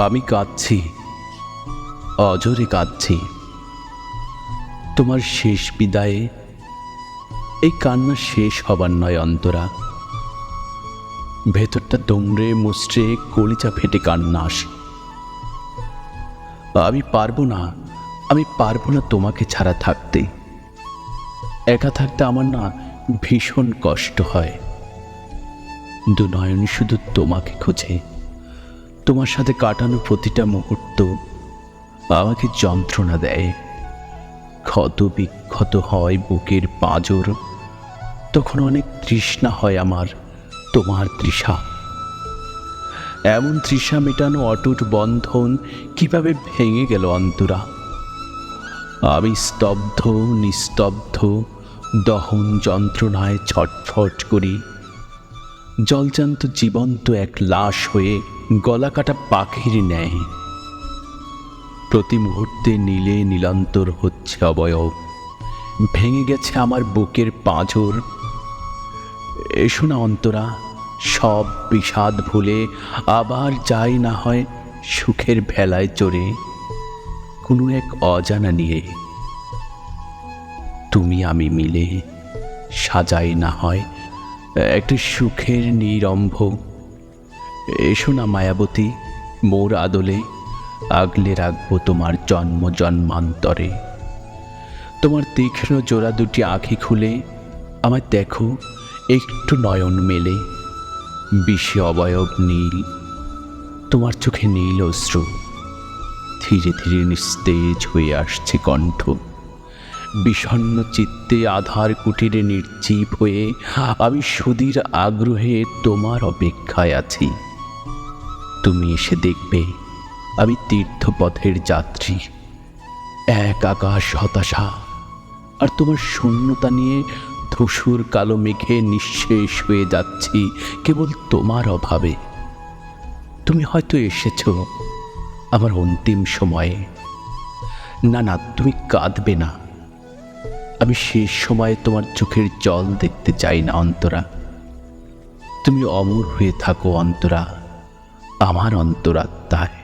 আমি কাঁদছি, অজরে কাঁদছি। তোমার শেষ বিদায়ে এই কান্না শেষ হবার নয় অন্তরা। ভেতরটা দমড়ে মুচড়ে কলিজা ফেটে কান্না আসে। আমি পারবো না তোমাকে ছাড়া থাকতে। একা থাকতে আমার না ভীষণ কষ্ট হয়। দু নয়ন শুধু তোমাকে খোঁজে। তোমার সাথে কাটানো প্রতিটা মুহূর্ত আমাকে যন্ত্রণা দেয়। ক্ষত বিক্ষত হয় বুকের পাঁজর। তখন অনেক তৃষ্ণা হয় আমার, তোমার তৃষা। এমন তৃষা মেটানো অটুট বন্ধন কিভাবে ভেঙে গেল অন্তরা। আমি স্তব্ধ নিস্তব্ধ দহন যন্ত্রণায় ছটফট করি। জলজান্ত জীবন্ত এক লাশ হয়ে গলা কাটা পাখির ন্যায়। প্রতি মুহূর্তে নীলে নীলান্তর হচ্ছে অবয়ব। ভেঙে গেছে আমার বুকের পাঁজর। এসো না অন্তরা, সব বিষাদ ভুলে আবার যাই না হয় সুখের ভেলায় চড়ে, কোনো এক অজানা নিয়ে। তুমি আমি মিলে সাজাই না হয় একটা সুখের নিরম্ভ। এসো না মায়াবতী, মোর আদলে আগলে রাখবো তোমার জন্ম জন্মান্তরে। তোমার তীক্ষ্ণ জোড়া দুটি আঁখি খুলে আমায় দেখো একটু নয়ন মেলে। বিষে অবয়ব নীল, তোমার চোখে নীল অশ্রু। ধীরে ধীরে নিস্তেজ হয়ে আসছে কণ্ঠ। বিষণ্ণ চিত্তে আধার কুটিরে নির্জীব হয়ে আমি সুদীর আগ্রহে তোমার অপেক্ষায় আছি। তুমি এসে দেখবে আমি তীর্থপথের যাত্রী। এক আকাশ হতাশা আর তোমার শূন্যতা নিয়ে ধূসর কালো মেঘে নিঃশেষ হয়ে যাচ্ছি কেবল তোমার অভাবে। তুমি হয়তো এসেছ আমার অন্তিম সময়ে। না, তুমি কাঁদবে না। আমি শেষ সময়ে তোমার চোখের জল দেখতে চাই না অন্তরা। তুমি অমর হয়ে থাকো অন্তরা, আমার অন্তরাত্মায়।